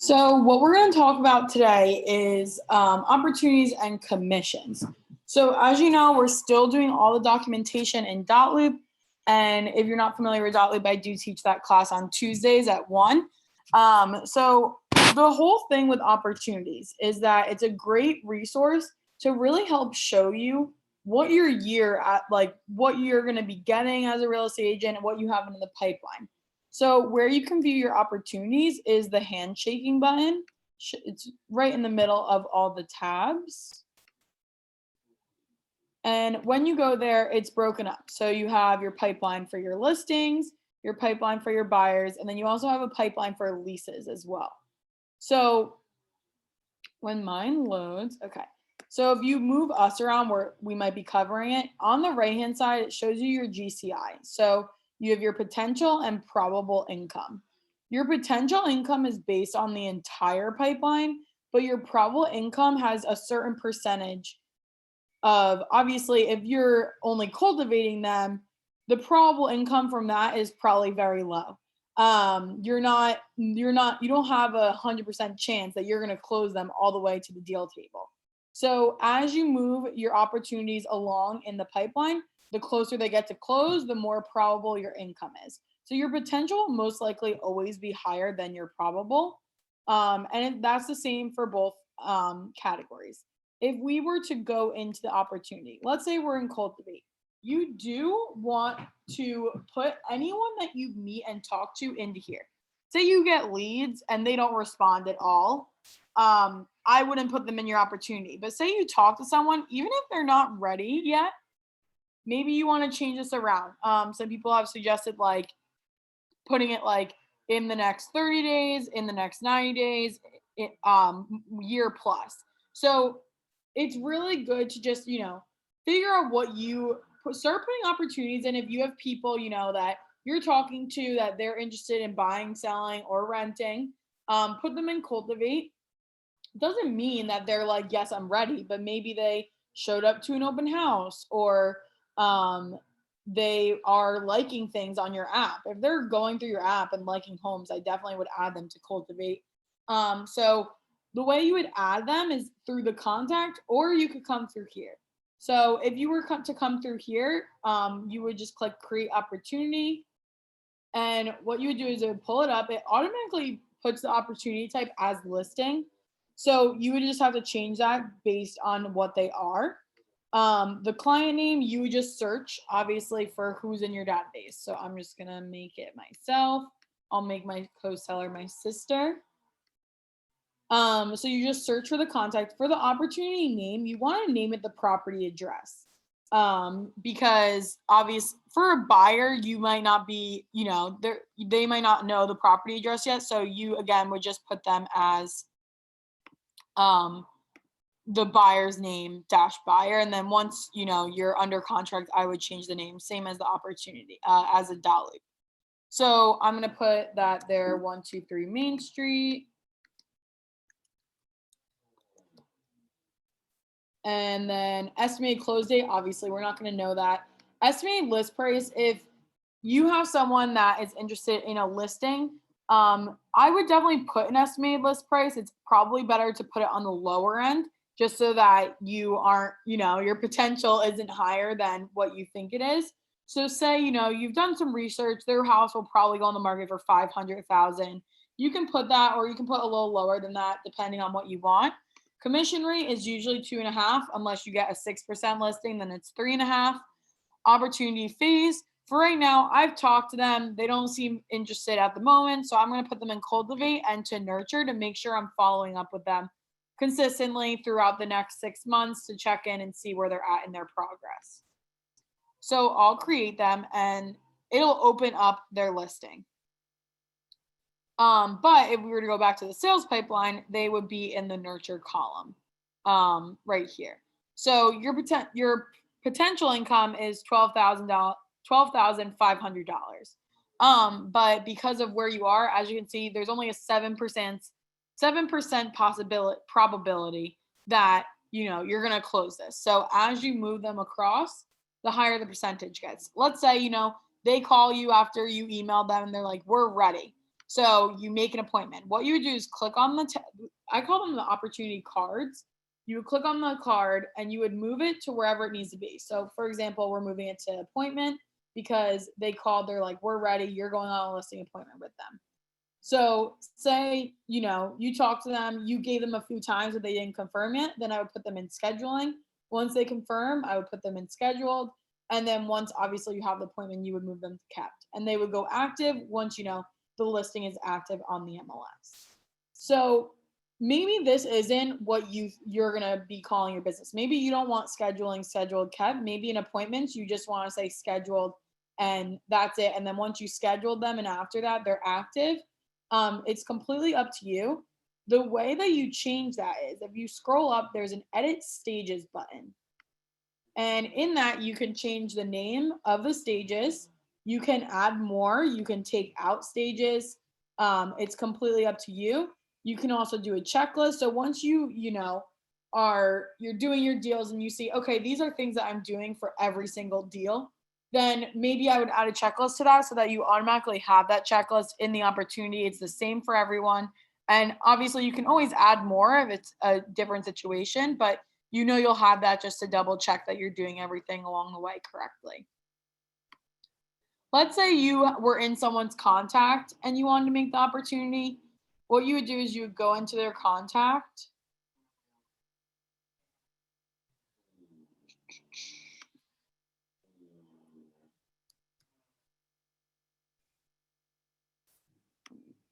So, what we're going to talk about today is opportunities and commissions. So, as you know, we're still doing all the documentation in Dotloop. And if you're not familiar with Dotloop, I do teach that class on Tuesdays at 1. So, the whole thing with opportunities is that it's a great resource to really help show you what your year at, like what you're going to be getting as a real estate agent and what you have in the pipeline. So where you can view your opportunities is the handshaking button. It's right in the middle of all the tabs. And when you go there, it's broken up. So you have your pipeline for your listings, your pipeline for your buyers, and then you also have a pipeline for leases as well. So when mine loads, okay. So if you move us around where we might be covering it, on the right-hand side, it shows you your GCI. So you have your potential and probable income. Your potential income is based on the entire pipeline, but your probable income has a certain percentage of, obviously, if you're only cultivating them, the probable income from that is probably very low. You don't have 100% chance that you're going to close them all the way to the deal table. So as you move your opportunities along in the pipeline, the closer they get to close, the more probable your income is. So your potential will most likely always be higher than your probable. And that's the same for both categories. If we were to go into the opportunity, let's say we're in cultivate, you do want to put anyone that you meet and talk to into here. Say you get leads and they don't respond at all. I wouldn't put them in your opportunity. But say you talk to someone, even if they're not ready yet, maybe you want to change this around. Some people have suggested like putting it like in the next 30 days, in the next 90 days, year plus. So it's really good to just, figure out what you start putting opportunities in. If you have people, that you're talking to that they're interested in buying, selling, or renting, put them in cultivate. Doesn't mean that they're like, yes, I'm ready, but maybe they showed up to an open house or they are liking things on your app. If they're going through your app and liking homes, I definitely would add them to cultivate. So the way you would add them is through the contact, or you could come through here. So if you were to come through here, you would just click create opportunity. And what you would do is it would pull it up. It automatically puts the opportunity type as listing. So you would just have to change that based on what they are. The client name, you would just search, obviously, for who's in your database. So I'm just going to make it myself. I'll make my co-seller my sister. So you just search for the contact. For the opportunity name, you want to name it the property address. Because obviously for a buyer, you might not be, they might not know the property address yet. So you, again, would just put them as the buyer's name dash buyer. And then once, you're under contract, I would change the name, same as the opportunity, as a Dotloop. So I'm going to put that there, 123 Main Street. And then estimated close date, obviously we're not going to know that. Estimated list price, if you have someone that is interested in a listing, I would definitely put an estimated list price. It's probably better to put it on the lower end just so that you aren't, your potential isn't higher than what you think it is. So say, you've done some research, their house will probably go on the market for 500,000. You can put that, or you can put a little lower than that depending on what you want. Commission rate is usually 2.5, unless you get a 6% listing, then it's 3.5. Opportunity fees, for right now, I've talked to them. They don't seem interested at the moment. So I'm going to put them in cultivate and to nurture to make sure I'm following up with them consistently throughout the next 6 months to check in and see where they're at in their progress. So I'll create them and it'll open up their listing. But if we were to go back to the sales pipeline, they would be in the nurture column right here. So your potential income is $12,500. But because of where you are, as you can see, there's only a 7% probability that you're going to close this. So as you move them across, the higher the percentage gets. Let's say they call you after you emailed them and they're like, we're ready. So you make an appointment. What you would do is click on I call them the opportunity cards. You would click on the card and you would move it to wherever it needs to be. So for example, we're moving it to appointment because they called, they're like, we're ready, you're going on a listing appointment with them. So say, you talk to them, you gave them a few times but they didn't confirm it, then I would put them in scheduling. Once they confirm, I would put them in scheduled. And then once obviously you have the appointment, you would move them to kept. And they would go active once the listing is active on the MLS. So maybe this isn't what you're gonna be calling your business. Maybe you don't want scheduling, scheduled, kept. Maybe in appointments, you just want to say scheduled and that's it. And then once you scheduled them and after that they're active, it's completely up to you. The way that you change that is if you scroll up, there's an edit stages button. And in that, you can change the name of the stages. You can add more. You can take out stages. It's completely up to you. You can also do a checklist. So once you're doing your deals and you see, okay, these are things that I'm doing for every single deal, then maybe I would add a checklist to that so that you automatically have that checklist in the opportunity. It's the same for everyone. And obviously you can always add more if it's a different situation, but you'll have that just to double check that you're doing everything along the way correctly. Let's say you were in someone's contact and you wanted to make the opportunity. What you would do is you would go into their contact.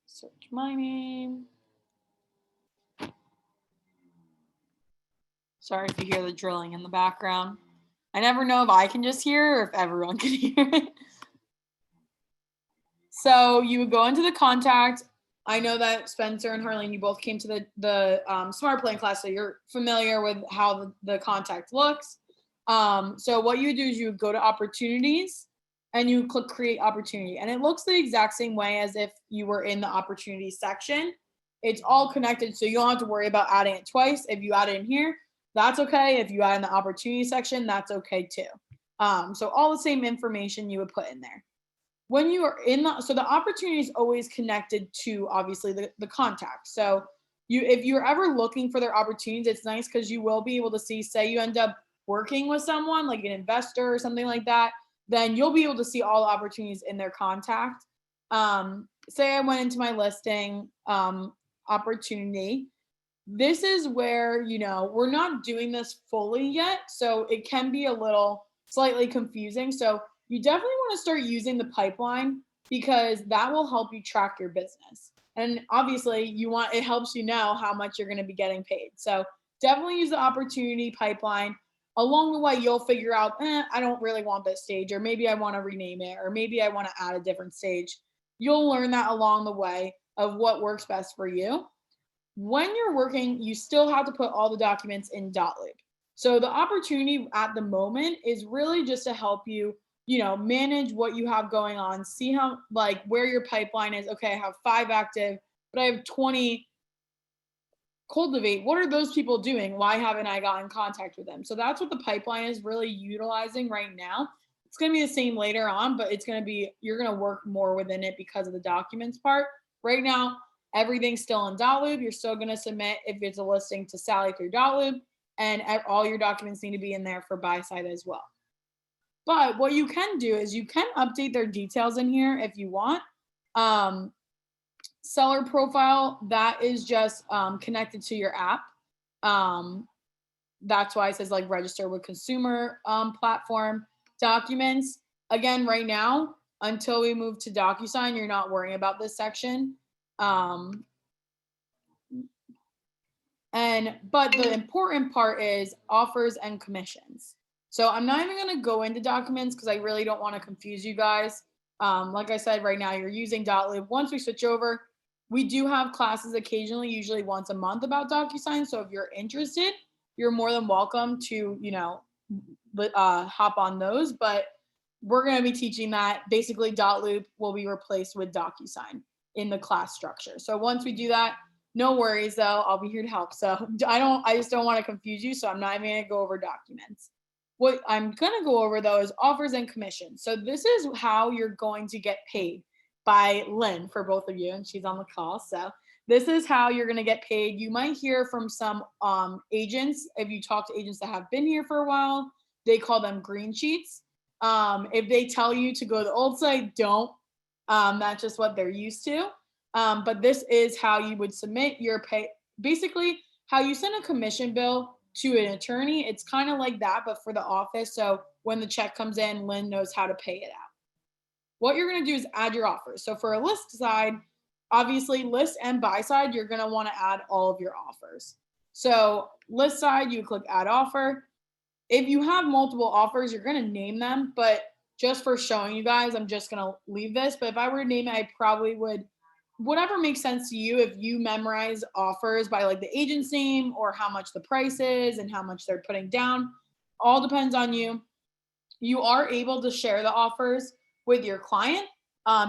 Search my name. Sorry if you hear the drilling in the background. I never know if I can just hear or if everyone can hear it. So you would go into the contact. I know that Spencer and Harleen, you both came to the Smart Plan class, so you're familiar with how the contact looks. So what you would do is you would go to opportunities and you click create opportunity. And it looks the exact same way as if you were in the opportunity section. It's all connected, so you don't have to worry about adding it twice. If you add it in here, that's okay. If you add in the opportunity section, that's okay too. So all the same information you would put in there. When you are so the opportunity is always connected to obviously the contact. So if you're ever looking for their opportunities, it's nice because you will be able to see, say you end up working with someone like an investor or something like that, then you'll be able to see all the opportunities in their contact. Say I went into my listing opportunity. This is where, we're not doing this fully yet. So it can be a little slightly confusing. So you definitely want to start using the pipeline because that will help you track your business. And obviously it helps you know how much you're going to be getting paid. So definitely use the opportunity pipeline. Along the way, you'll figure out, I don't really want this stage, or maybe I want to rename it, or maybe I want to add a different stage. You'll learn that along the way of what works best for you. When you're working, you still have to put all the documents in Dotloop. So the opportunity at the moment is really just to help you manage what you have going on, see how, where your pipeline is. Okay, I have 5 active, but I have 20 cultivate. What are those people doing? Why haven't I gotten in contact with them? So that's what the pipeline is really utilizing right now. It's going to be the same later on, but you're going to work more within it because of the documents part. Right now, everything's still in Dotloop. You're still going to submit if it's a listing to Sally through Dotloop, and all your documents need to be in there for buy side as well. But what you can do is you can update their details in here if you want. Seller profile, that is just connected to your app. That's why it says register with consumer platform. Documents, again, right now, until we move to DocuSign, you're not worrying about this section. But the important part is offers and commissions. So I'm not even going to go into documents because I really don't want to confuse you guys. Like I said, right now you're using Dotloop. Once we switch over, we do have classes occasionally, usually once a month, about DocuSign. So if you're interested, you're more than welcome to, hop on those. But we're going to be teaching that basically Dotloop will be replaced with DocuSign in the class structure. So once we do that, no worries though, I'll be here to help. So I just don't want to confuse you. So I'm not even going to go over documents. What I'm going to go over though is offers and commissions. So this is how you're going to get paid. by Lynn for both of you, and she's on the call. So this is how you're going to get paid. You might hear from some agents. If you talk to agents that have been here for a while, they call them green sheets. If they tell you to go to the old site, don't. That's just what they're used to. But this is how you would submit your pay. Basically, how you send a commission bill to an attorney. It's kind of like that, but for the office. So when the check comes in, Lynn knows how to pay it out. What you're going to do is add your offers. So for a list side, obviously list and buy side, you're going to want to add all of your offers. So list side, you click add offer. If you have multiple offers, you're going to name them, but just for showing you guys, I'm just going to leave this. But if I were to name it, I probably would, whatever makes sense to you. If you memorize offers by like the agent's name or how much the price is and how much they're putting down, all depends on you. You are able to share the offers with your client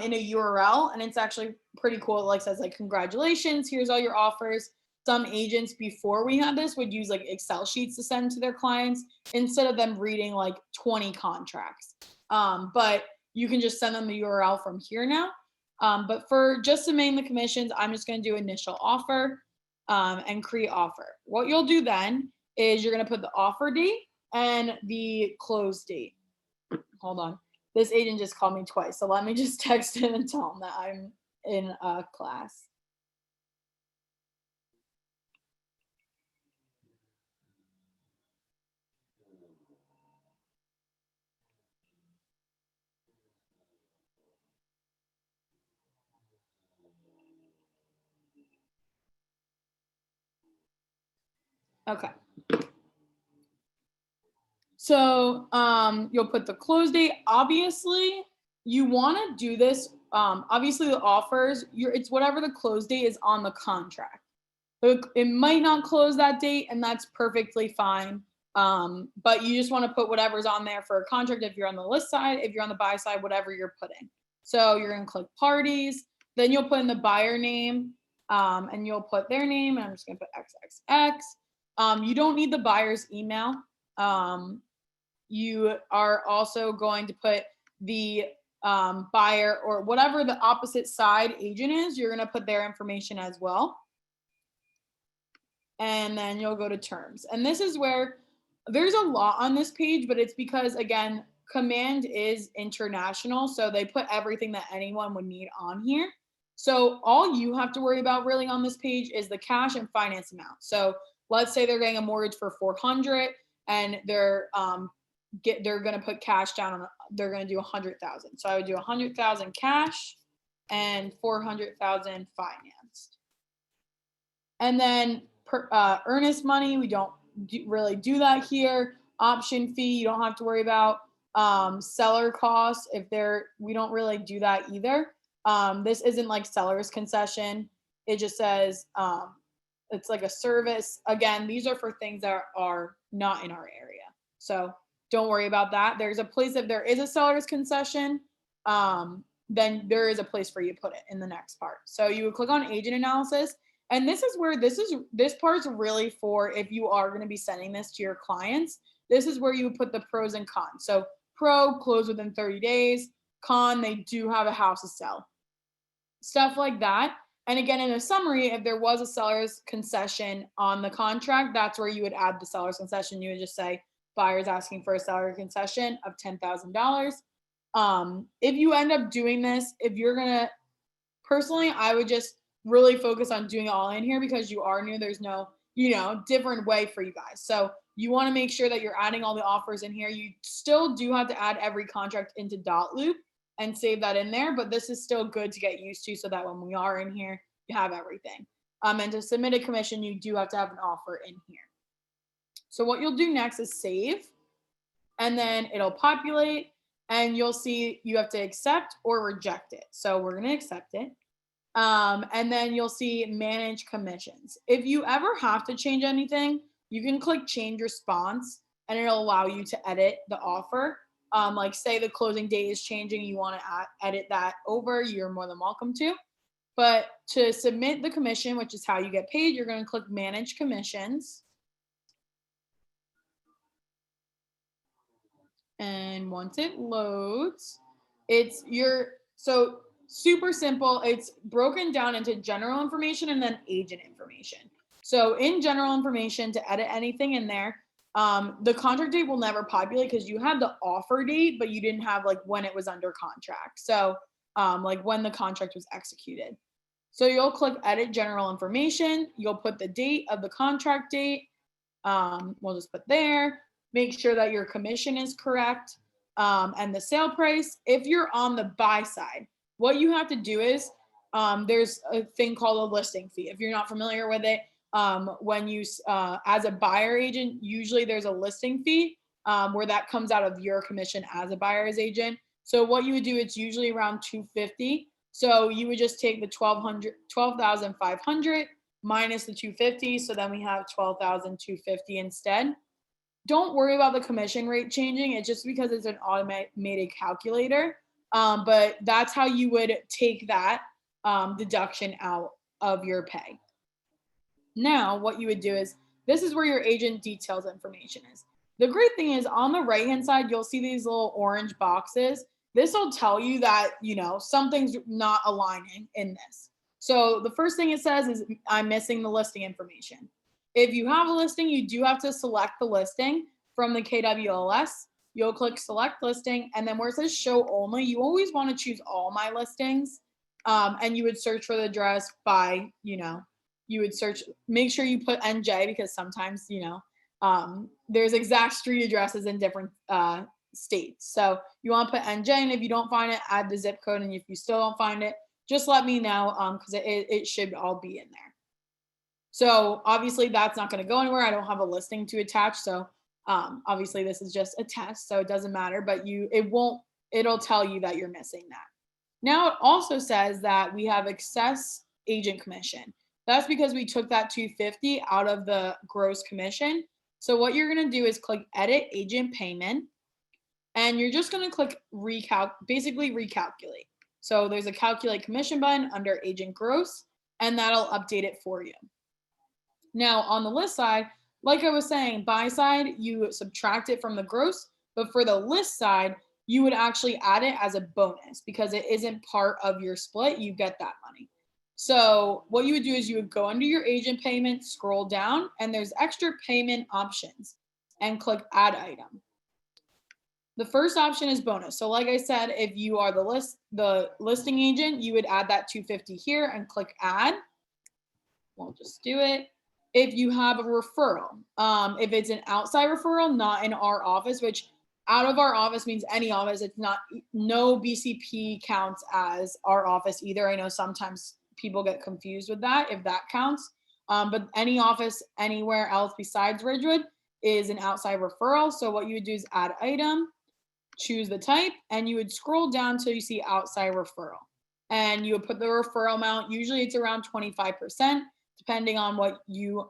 in a URL, and it's actually pretty cool. It like says like, congratulations, here's all your offers. Some agents before we had this would use like Excel sheets to send to their clients instead of them reading like 20 contracts. But you can just send them the URL from here now. But for just submitting the commissions, I'm just going to do initial offer and create offer. What you'll do then is you're going to put the offer date and the close date. Hold on. This agent just called me twice. So let me just text him and tell him that I'm in a class. Okay. So you'll put the close date. Obviously, you want to do this. Obviously, the offers, it's whatever the close date is on the contract. It might not close that date, and that's perfectly fine. But you just want to put whatever's on there for a contract. If you're on the list side, if you're on the buy side, whatever you're putting. So you're going to click parties. Then you'll put in the buyer name, and you'll put their name. And I'm just going to put XXX. You don't need the buyer's email. You are also going to put the buyer or whatever the opposite side agent is, you're going to put their information as well. And then you'll go to terms. And this is where there's a lot on this page, but it's because, again, Command is international. So they put everything that anyone would need on here. So all you have to worry about really on this page is the cash and finance amount. So let's say they're getting a mortgage for 400 and they're going to put cash down on, they're going to do 100,000. So I would do 100,000 cash and 400,000 financed. And then earnest money, we don't really do that here. Option fee, you don't have to worry about. Seller costs, we don't really do that either. This isn't like seller's concession. It just says it's like a service. Again, these are for things that are not in our area. So don't worry about that. There's a place, if there is a seller's concession, then there is a place for you to put it in the next part. So you would click on agent analysis. And this is where this part's really for if you are going to be sending this to your clients. This is where you would put the pros and cons. So pro, close within 30 days. Con, they do have a house to sell. Stuff like that. And again, in a summary, if there was a seller's concession on the contract, that's where you would add the seller's concession. You would just say, buyer's asking for a seller concession of $10,000. If you end up doing this, if you're going to, personally, I would just really focus on doing it all in here because you are new. There's no, different way for you guys. So you want to make sure that you're adding all the offers in here. You still do have to add every contract into dotloop and save that in there, but this is still good to get used to so that when we are in here, you have everything. And to submit a commission, you do have to have an offer in here. So what you'll do next is save, and then it'll populate, and you'll see you have to accept or reject it. So we're going to accept it. And then you'll see manage commissions. If you ever have to change anything, you can click change response and it'll allow you to edit the offer. Like say the closing date is changing, you want to edit that over, you're more than welcome to. But to submit the commission, which is how you get paid, you're going to click manage commissions. And once it loads, it's so super simple. It's broken down into general information and then agent information. So in general information, to edit anything in there, the contract date will never populate because you had the offer date, but you didn't have like when it was under contract. So like when the contract was executed. So you'll click edit general information. You'll put the date of the contract date. We'll just put there. Make sure that your commission is correct and the sale price. If you're on the buy side, what you have to do is there's a thing called a listing fee. If you're not familiar with it, when you as a buyer agent, usually there's a listing fee where that comes out of your commission as a buyer's agent. So what you would do, it's usually around $250. So you would just take the 12,500 minus the 250. So then we have 12,250 instead. Don't worry about the commission rate changing. It's just because it's an automated calculator. But that's how you would take that deduction out of your pay. Now, what you would do is, this is where your agent details information is. The great thing is on the right-hand side, you'll see these little orange boxes. This will tell you that, something's not aligning in this. So the first thing it says is I'm missing the listing information. If you have a listing, you do have to select the listing from the KWLS. You'll click select listing, and then where it says show only, you always want to choose all my listings. And you would search for the address by, you would search, make sure you put NJ because sometimes, there's exact street addresses in different states. So you want to put NJ, and if you don't find it, add the zip code. And if you still don't find it, just let me know because it should all be in there. So obviously that's not going to go anywhere. I don't have a listing to attach. So obviously this is just a test, so it doesn't matter, but it'll tell you that you're missing that. Now it also says that we have excess agent commission. That's because we took that $250 out of the gross commission. So what you're going to do is click edit agent payment, and you're just going to click basically recalculate. So there's a calculate commission button under agent gross, and that'll update it for you. Now on the list side, like I was saying, buy side, you subtract it from the gross, but for the list side, you would actually add it as a bonus because it isn't part of your split. You get that money. So what you would do is you would go under your agent payment, scroll down, and there's extra payment options, and click add item. The first option is bonus. So like I said, if you are the listing agent, you would add that $250 here and click add. We'll just do it. If you have a referral, if it's an outside referral, not in our office, which out of our office means any office, no BCP counts as our office either. I know sometimes people get confused with that, if that counts. But any office anywhere else besides Ridgewood is an outside referral. So what you would do is add item, choose the type, and you would scroll down till you see outside referral. And you would put the referral amount. Usually it's around 25%. Depending on what you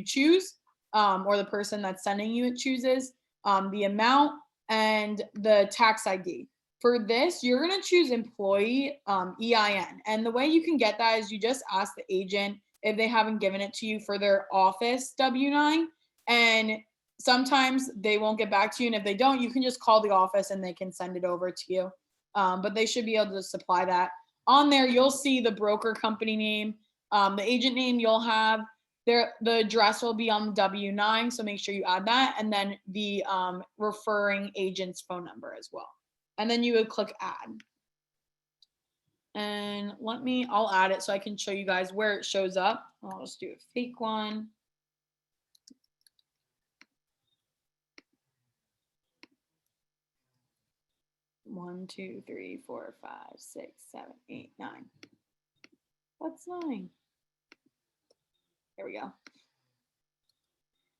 choose, or the person that's sending you it chooses, the amount and the tax ID. For this, you're going to choose employee EIN. And the way you can get that is you just ask the agent if they haven't given it to you for their office W-9. And sometimes they won't get back to you. And if they don't, you can just call the office and they can send it over to you. But they should be able to supply that. On there, you'll see the broker company name. The agent name you'll have there, the address will be on the W-9, so make sure you add that, and then the referring agent's phone number as well. And then you would click add. And I'll add it so I can show you guys where it shows up. I'll just do a fake one. One, two, three, four, 5, 6, 7, 8, 9. What's 9? There we go.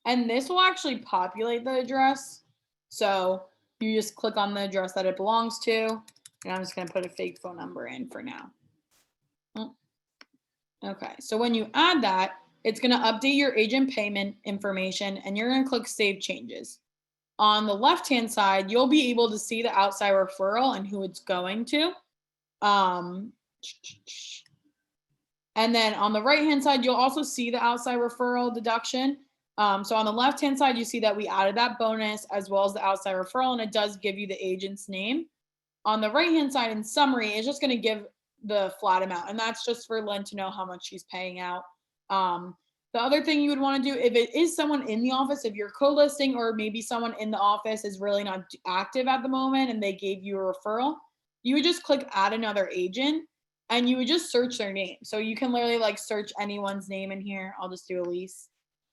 And this will actually populate the address. So you just click on the address that it belongs to. And I'm just going to put a fake phone number in for now. Okay, so when you add that, it's going to update your agent payment information, and you're going to click Save Changes. On the left-hand side, you'll be able to see the outside referral and who it's going to. And then on the right-hand side, you'll also see the outside referral deduction. So on the left-hand side, you see that we added that bonus as well as the outside referral, and it does give you the agent's name. On the right-hand side, in summary, it's just going to give the flat amount. And that's just for Lynn to know how much she's paying out. The other thing you would want to do, if it is someone in the office, if you're co-listing or maybe someone in the office is really not active at the moment and they gave you a referral, you would just click add another agent and you would just search their name. So you can literally like search anyone's name in here. I'll just do Elise.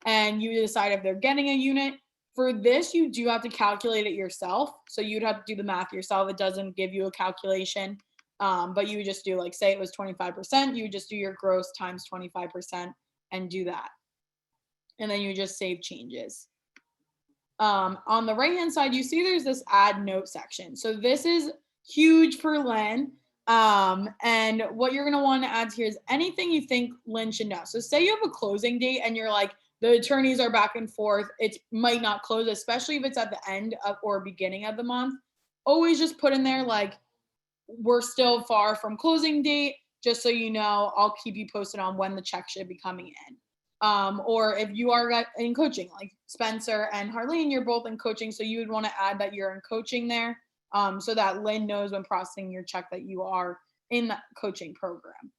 And you decide if they're getting a unit. For this, you do have to calculate it yourself. So you'd have to do the math yourself. It doesn't give you a calculation. But you would just do like, say it was 25%, you would just do your gross times 25% and do that. And then you just save changes. On the right-hand side, you see there's this add note section. So this is huge for Lynn. And what you're gonna want to add here is anything you think Lynn should know. So say you have a closing date and you're like, the attorneys are back and forth, it might not close, especially if it's at the end of or beginning of the month. Always just put in there like, we're still far from closing date, just so you know. I'll keep you posted on when the check should be coming in. Or if you are in coaching, like Spencer and Harleen, you're both in coaching, so you would want to add that you're in coaching there, so that Lynn knows when processing your check that you are in that coaching program.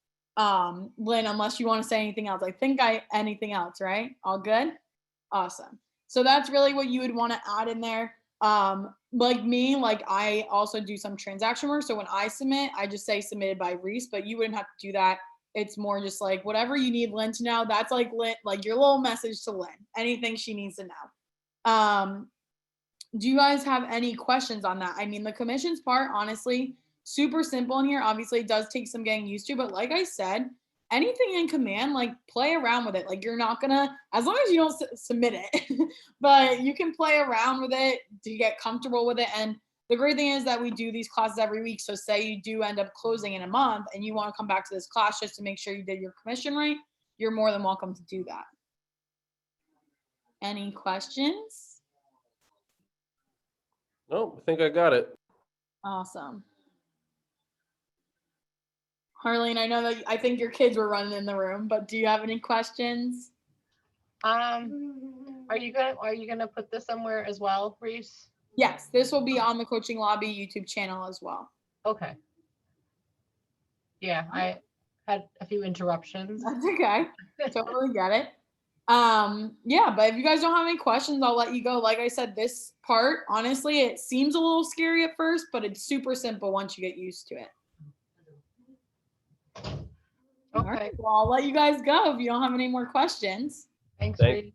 Lynn, unless you want to say anything else, I think anything else, right? All good? Awesome. So that's really what you would want to add in there. Like me, like I also do some transaction work. So when I submit, I just say submitted by Reese, but you wouldn't have to do that. It's more just like whatever you need Lynn to know. That's like Lynn, like your little message to Lynn, anything she needs to know. Do you guys have any questions on that? I mean, the commissions part, honestly, super simple in here. Obviously, it does take some getting used to, but like I said, anything in command, like play around with it. Like you're not gonna, as long as you don't submit it, but you can play around with it to get comfortable with it. And the great thing is that we do these classes every week. So say you do end up closing in a month and you want to come back to this class just to make sure you did your commission right, you're more than welcome to do that. Any questions? No, I think I got it. Awesome. Harleen, I know that I think your kids were running in the room, but do you have any questions? Are you gonna put this somewhere as well, Reese? Yes, this will be on the Coaching Lobby YouTube channel as well. Okay. Yeah, I had a few interruptions. That's okay. Totally get it. Yeah, but if you guys don't have any questions, I'll let you go. Like I said, this part, honestly, it seems a little scary at first, but it's super simple once you get used to it. Okay. All right, well, I'll let you guys go if you don't have any more questions. Thanks, Thank- Reese.